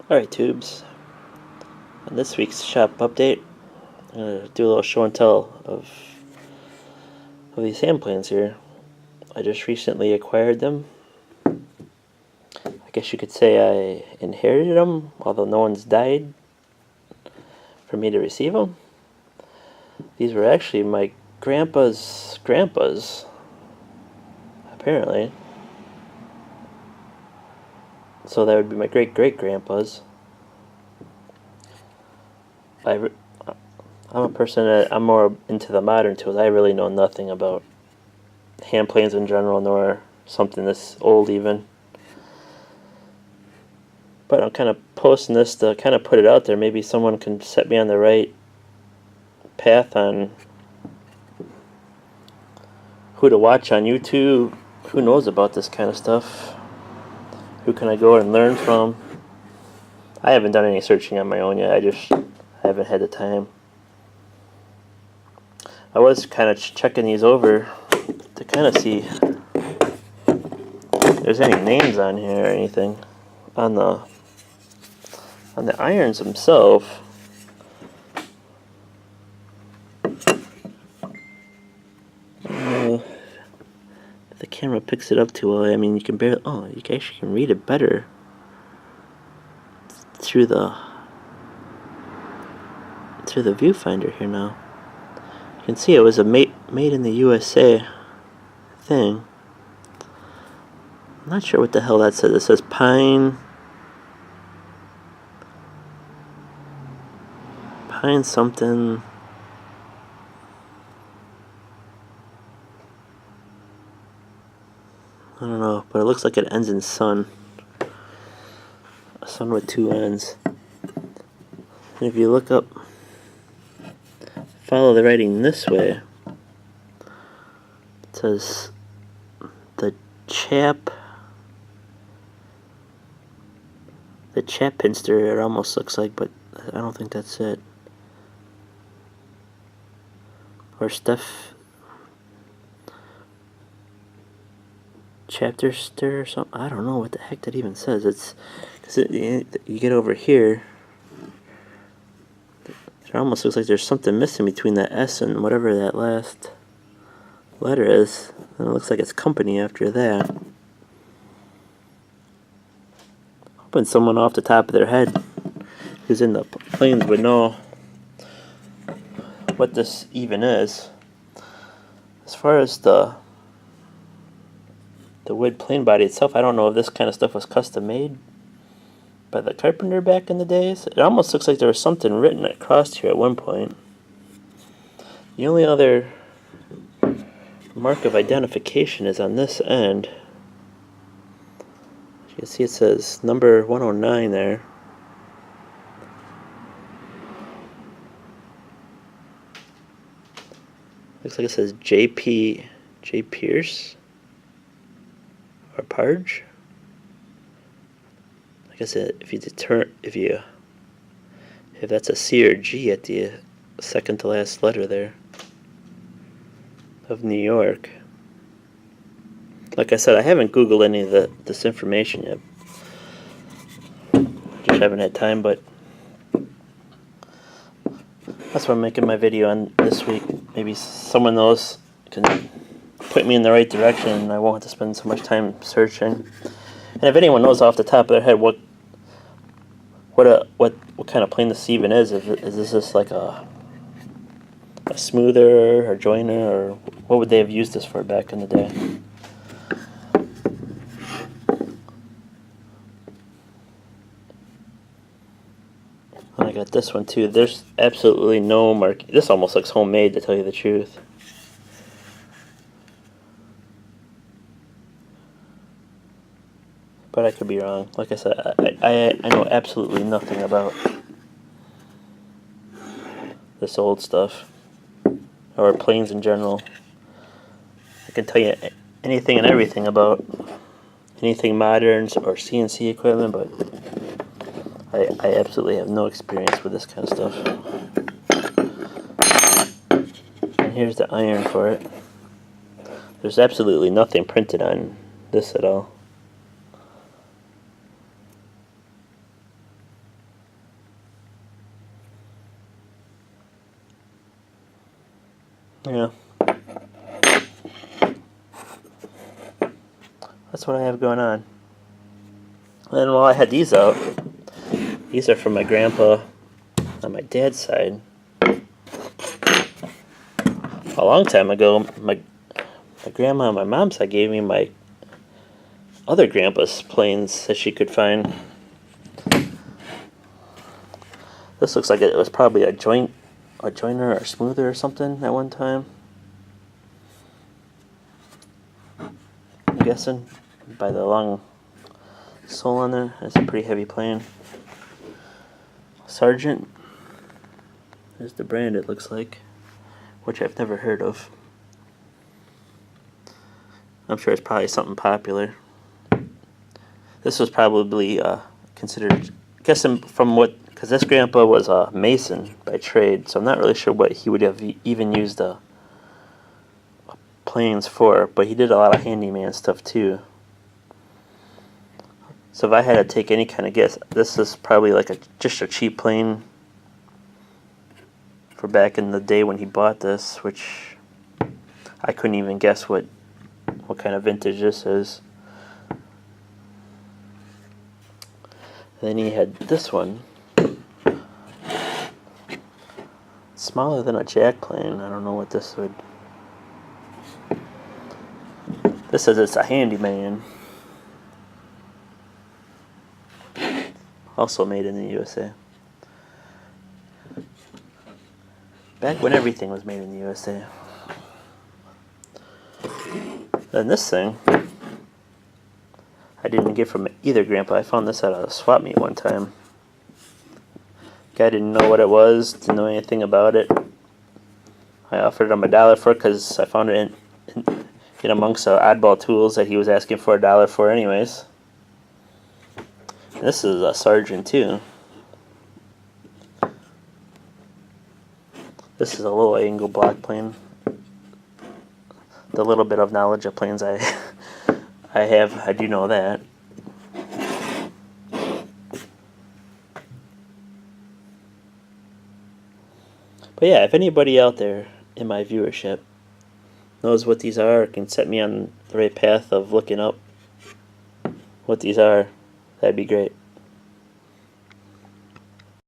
Alright, tubes. On this week's shop update, I'm going to do a little show and tell of these hand planes here. I just recently acquired them. I guess you could say I inherited them, although no one's died for me to receive them. These were actually my grandpa's, apparently. So that would be my great-great-grandpa's. I'm a person that I'm more into the modern tools. I really know nothing about hand planes in general, nor something this old even. But I'm kind of posting this to kind of put it out there. Maybe someone can set me on the right path on who to watch on YouTube. Who knows about this kind of stuff? Who can I go and learn from? I haven't done any searching on my own yet. I haven't had the time. I was kind of checking these over to kind of see if there's any names on here or anything on the irons themselves. If the camera picks it up too well, I mean, you can barely. Oh, you actually can read it better through the viewfinder here now. You can see it was a made in the USA thing. I'm not sure what the hell that says. It says pine something. I don't know, but it looks like it ends in sun. A sun with two ends. And if you look up, follow the writing this way, it says the Chapinster, it almost looks like, but I don't think that's it. Or Chapterster or something. I don't know what the heck that even says. It's because you get over here, it almost looks like there's something missing between that S and whatever that last letter is, and it looks like it's company after that. Hoping someone off the top of their head who's in the planes would know what this even is. As far as the wood plane body itself, I don't know if this kind of stuff was custom made by the carpenter back in the days. It almost looks like there was something written across here at one point. The only other mark of identification is on this end. As you can see, it says number 109 there. Looks like it says J. Pierce or Parge. Like I said, if that's a C or G at the second to last letter there of New York. Like I said, I haven't Googled any of this information yet. Just haven't had time, but that's why I'm making my video on this week. Maybe someone knows can put me in the right direction, and I won't have to spend so much time searching. And if anyone knows off the top of their head what kind of plane this even is this just like a smoother or joiner, or what would they have used this for back in the day? And I got this one too. There's absolutely no mark. This almost looks homemade, to tell you the truth. But I could be wrong. Like I said, I know absolutely nothing about this old stuff, or planes in general. I can tell you anything and everything about anything modern or CNC equipment, but I absolutely have no experience with this kind of stuff. And here's the iron for it. There's absolutely nothing printed on this at all. Yeah. That's what I have going on. And while I had these out, these are from my grandpa on my dad's side. A long time ago, my grandma on my mom's side gave me my other grandpa's planes that she could find. This looks like it was probably a joiner or smoother or something at one time. I'm guessing by the long sole on there. It's a pretty heavy plane. Sargent. There's the brand, it looks like, which I've never heard of. I'm sure it's probably something popular. This was probably considered, guessing from what, because this grandpa was a mason by trade, so I'm not really sure what he would have even used planes for, but he did a lot of handyman stuff too. So if I had to take any kind of guess, this is probably like just a cheap plane for back in the day when he bought this, which I couldn't even guess what kind of vintage this is. And then he had this one, smaller than a jack plane. I don't know what this would. This says it's a handyman. Also made in the USA. Back when everything was made in the USA. Then this thing, I didn't get from either grandpa. I found this at a swap meet one time. Guy didn't know what it was, didn't know anything about it. I offered him $1 for it because I found it in amongst the oddball tools that he was asking for $1 for anyways. This is a Sargent too. This is a little angle block plane. The little bit of knowledge of planes I have, I do know that. But yeah, if anybody out there in my viewership knows what these are, or can set me on the right path of looking up what these are, that'd be great.